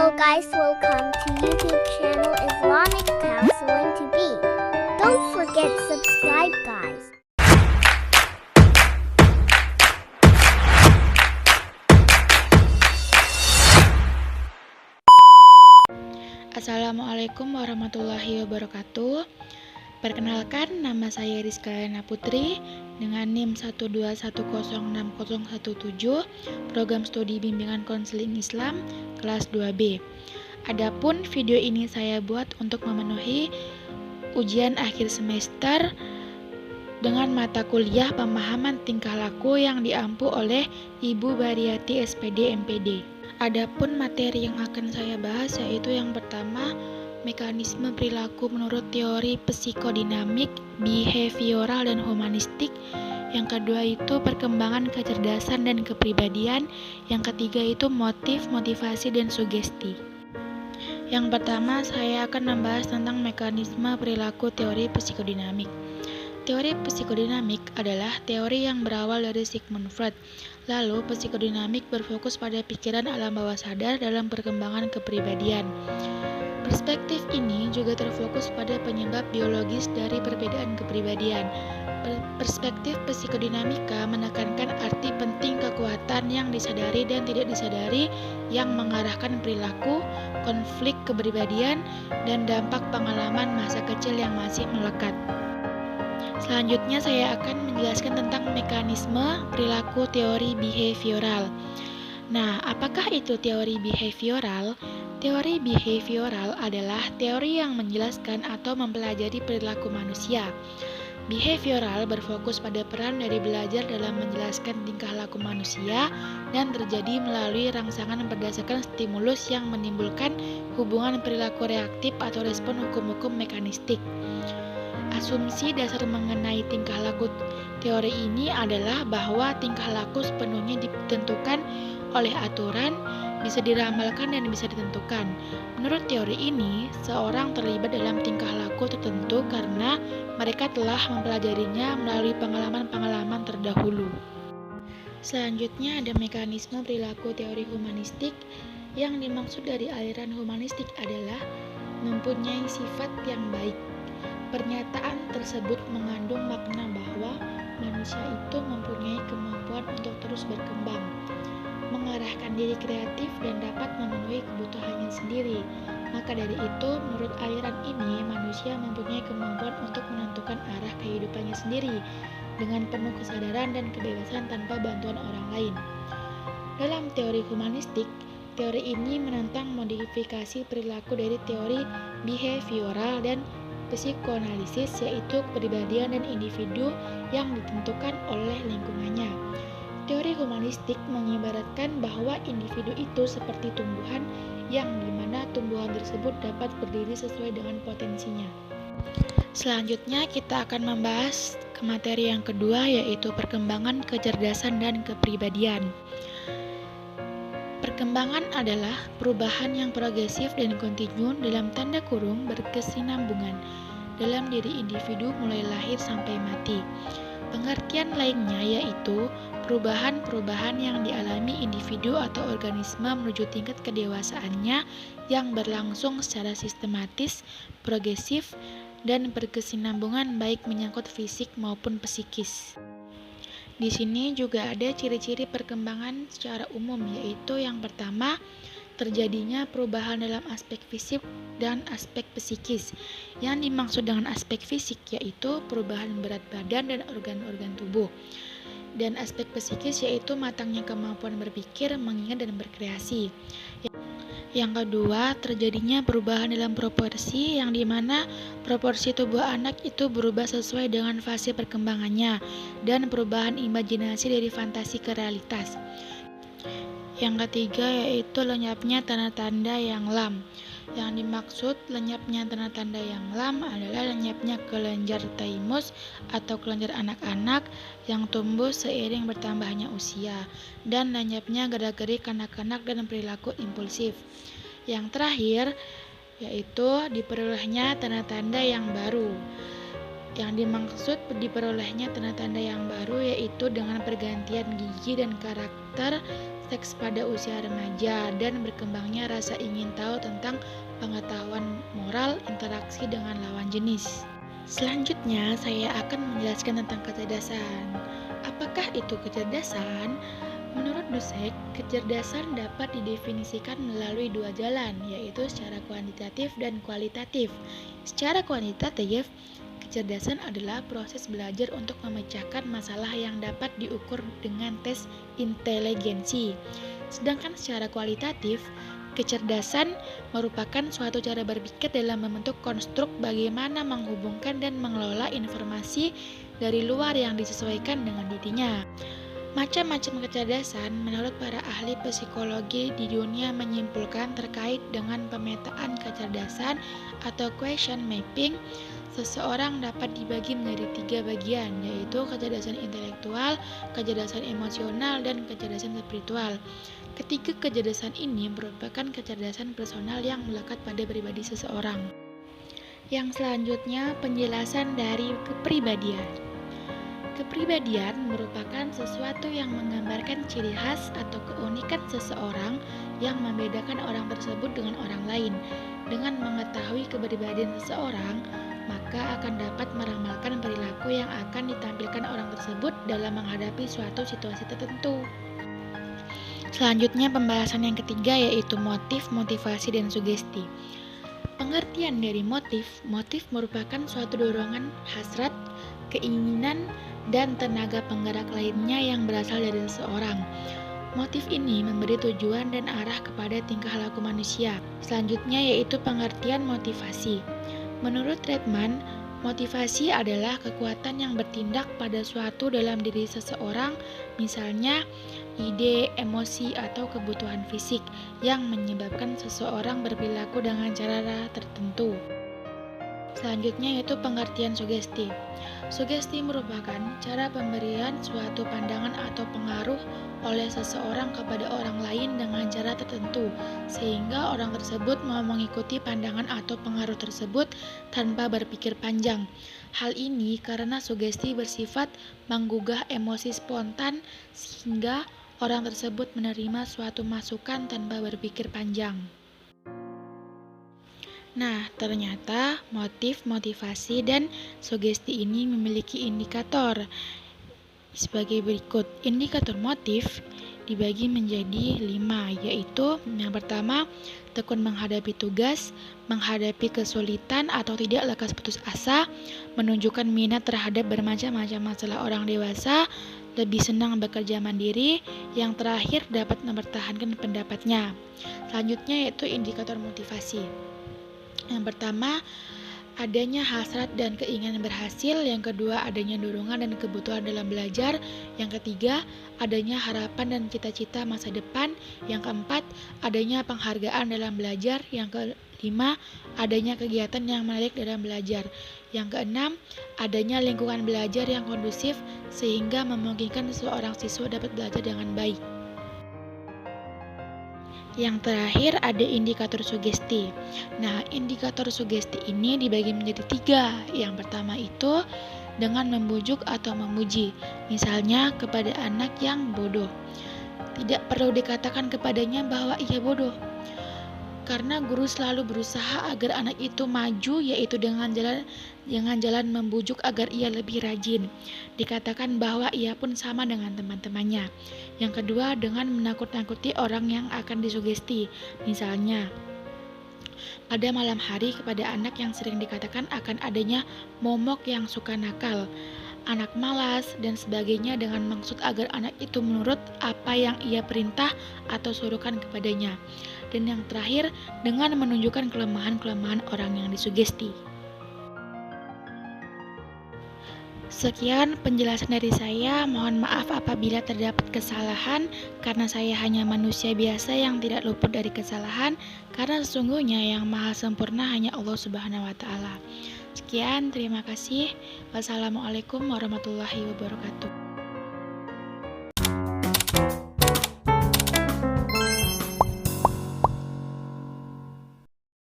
Hello guys, welcome to YouTube channel Islamic Counseling TV. Don't forget subscribe guys. Assalamualaikum warahmatullahi wabarakatuh. Perkenalkan, nama saya Rizka Lena Putri dengan NIM 121060017, Program Studi Bimbingan Konseling Islam kelas 2B. Adapun video ini saya buat untuk memenuhi ujian akhir semester dengan mata kuliah pemahaman tingkah laku yang diampu oleh Ibu Bariati SPD MPD. Adapun materi yang akan saya bahas yaitu yang pertama, mekanisme perilaku menurut teori psikodinamik, behavioral, dan humanistik. Yang kedua itu perkembangan kecerdasan dan kepribadian. Yang ketiga itu motif, motivasi, dan sugesti. Yang pertama, saya akan membahas tentang mekanisme perilaku teori psikodinamik. Teori psikodinamik adalah teori yang berawal dari Sigmund Freud. Lalu, psikodinamik berfokus pada pikiran alam bawah sadar dalam perkembangan kepribadian. Perspektif ini juga terfokus pada penyebab biologis dari perbedaan kepribadian. Perspektif psikodinamika menekankan arti penting kekuatan yang disadari dan tidak disadari yang mengarahkan perilaku, konflik kepribadian, dan dampak pengalaman masa kecil yang masih melekat. Selanjutnya saya akan menjelaskan tentang mekanisme perilaku teori behavioral. Nah, apakah itu teori behavioral? Teori behavioral adalah teori yang menjelaskan atau mempelajari perilaku manusia. Behavioral berfokus pada peran dari belajar dalam menjelaskan tingkah laku manusia dan terjadi melalui rangsangan berdasarkan stimulus yang menimbulkan hubungan perilaku reaktif atau respon hukum-hukum mekanistik. Asumsi dasar mengenai tingkah laku teori ini adalah bahwa tingkah laku sepenuhnya ditentukan oleh aturan, bisa diramalkan dan bisa ditentukan. Menurut teori ini, seorang terlibat dalam tingkah laku tertentu karena mereka telah mempelajarinya melalui pengalaman-pengalaman terdahulu. Selanjutnya ada mekanisme perilaku teori humanistik. Yang dimaksud dari aliran humanistik adalah mempunyai sifat yang baik. Pernyataan tersebut mengandung makna bahwa manusia itu mempunyai kemampuan untuk terus berkembang, mengarahkan diri kreatif dan dapat memenuhi kebutuhannya sendiri. Maka dari itu, menurut aliran ini, manusia mempunyai kemampuan untuk menentukan arah kehidupannya sendiri dengan penuh kesadaran dan kebebasan tanpa bantuan orang lain. Dalam teori humanistik, teori ini menentang modifikasi perilaku dari teori behavioral dan psikoanalisis, yaitu kepribadian dan individu yang ditentukan oleh lingkungannya. Teori humanistik mengibaratkan bahwa individu itu seperti tumbuhan yang dimana tumbuhan tersebut dapat berdiri sesuai dengan potensinya. Selanjutnya kita akan membahas ke materi yang kedua, yaitu perkembangan kecerdasan dan kepribadian. Perkembangan adalah perubahan yang progresif dan kontinu dalam tanda kurung berkesinambungan dalam diri individu mulai lahir sampai mati. Pengertian lainnya yaitu perubahan-perubahan yang dialami individu atau organisme menuju tingkat kedewasaannya yang berlangsung secara sistematis, progresif, dan berkesinambungan baik menyangkut fisik maupun psikis. Di sini juga ada ciri-ciri perkembangan secara umum, yaitu yang pertama, terjadinya perubahan dalam aspek fisik dan aspek psikis. Yang dimaksud dengan aspek fisik yaitu perubahan berat badan dan organ-organ tubuh. Dan aspek psikis yaitu matangnya kemampuan berpikir, mengingat, dan berkreasi. Yang kedua, terjadinya perubahan dalam proporsi, yang dimana proporsi tubuh anak itu berubah sesuai dengan fase perkembangannya, dan perubahan imajinasi dari fantasi ke realitas. Yang ketiga yaitu lenyapnya tanda-tanda yang lam. Yang dimaksud lenyapnya tanda-tanda yang lam adalah lenyapnya kelenjar thymus atau kelenjar anak-anak yang tumbuh seiring bertambahnya usia, dan lenyapnya gerak-gerik kanak-kanak dan perilaku impulsif. Yang terakhir yaitu diperolehnya tanda-tanda yang baru. Yang dimaksud diperolehnya tanda-tanda yang baru yaitu dengan pergantian gigi dan karakter seks pada usia remaja, dan berkembangnya rasa ingin tahu tentang pengetahuan moral interaksi dengan lawan jenis. Selanjutnya, saya akan menjelaskan tentang kecerdasan. Apakah itu kecerdasan? Menurut Dusek, kecerdasan dapat didefinisikan melalui dua jalan, yaitu secara kuantitatif dan kualitatif. Secara kuantitatif, kecerdasan adalah proses belajar untuk memecahkan masalah yang dapat diukur dengan tes inteligensi. Sedangkan secara kualitatif, kecerdasan merupakan suatu cara berpikir dalam membentuk konstruk bagaimana menghubungkan dan mengelola informasi dari luar yang disesuaikan dengan dirinya. Macam-macam kecerdasan menurut para ahli psikologi di dunia menyimpulkan terkait dengan pemetaan kecerdasan atau question mapping. Seseorang dapat dibagi menjadi 3 bagian, yaitu kecerdasan intelektual, kecerdasan emosional, dan kecerdasan spiritual. Ketiga kecerdasan ini merupakan kecerdasan personal yang melekat pada pribadi seseorang. Yang selanjutnya, penjelasan dari kepribadian. Kepribadian merupakan sesuatu yang menggambarkan ciri khas atau keunikan seseorang yang membedakan orang tersebut dengan orang lain. Dengan mengetahui kepribadian seseorang, maka akan dapat meramalkan perilaku yang akan ditampilkan orang tersebut dalam menghadapi suatu situasi tertentu. Selanjutnya, pembahasan yang ketiga yaitu motif, motivasi, dan sugesti. Pengertian dari motif merupakan suatu dorongan, hasrat, keinginan, dan tenaga penggerak lainnya yang berasal dari seseorang. Motif ini memberi tujuan dan arah kepada tingkah laku manusia. Selanjutnya yaitu pengertian motivasi. Menurut Redman, motivasi adalah kekuatan yang bertindak pada suatu dalam diri seseorang, misalnya ide, emosi, atau kebutuhan fisik yang menyebabkan seseorang berperilaku dengan cara tertentu. Selanjutnya yaitu pengertian sugesti. Sugesti merupakan cara pemberian suatu pandangan atau pengaruh oleh seseorang kepada orang lain dengan cara tertentu, sehingga orang tersebut mau mengikuti pandangan atau pengaruh tersebut tanpa berpikir panjang. Hal ini karena sugesti bersifat menggugah emosi spontan, sehingga orang tersebut menerima suatu masukan tanpa berpikir panjang. Nah, ternyata motif, motivasi, dan sugesti ini memiliki indikator sebagai berikut. Indikator motif dibagi menjadi 5, yaitu yang pertama, tekun menghadapi tugas, menghadapi kesulitan atau tidak lekas putus asa, menunjukkan minat terhadap bermacam-macam masalah orang dewasa, lebih senang bekerja mandiri, yang terakhir dapat mempertahankan pendapatnya. Selanjutnya yaitu indikator motivasi. Yang pertama, adanya hasrat dan keinginan berhasil. Yang kedua, adanya dorongan dan kebutuhan dalam belajar. Yang ketiga, adanya harapan dan cita-cita masa depan. Yang keempat, adanya penghargaan dalam belajar. Yang kelima, adanya kegiatan yang menarik dalam belajar. Yang keenam, adanya lingkungan belajar yang kondusif sehingga memungkinkan seorang siswa dapat belajar dengan baik. Yang terakhir ada indikator sugesti. Nah, indikator sugesti ini dibagi menjadi 3. Yang pertama itu dengan membujuk atau memuji. Misalnya kepada anak yang bodoh. Tidak perlu dikatakan kepadanya bahwa ia bodoh, karena guru selalu berusaha agar anak itu maju, yaitu dengan jalan membujuk agar ia lebih rajin. Dikatakan bahwa ia pun sama dengan teman-temannya. Yang kedua, dengan menakut-nakuti orang yang akan disugesti. Misalnya, pada malam hari kepada anak yang sering dikatakan akan adanya momok yang suka nakal, anak malas, dan sebagainya dengan maksud agar anak itu menurut apa yang ia perintah atau suruhkan kepadanya. Dan yang terakhir, dengan menunjukkan kelemahan-kelemahan orang yang disugesti. Sekian penjelasan dari saya. Mohon maaf apabila terdapat kesalahan, karena saya hanya manusia biasa yang tidak luput dari kesalahan, karena sesungguhnya yang maha sempurna hanya Allah Subhanahu wa Ta'ala. Sekian, terima kasih. Wassalamualaikum warahmatullahi wabarakatuh.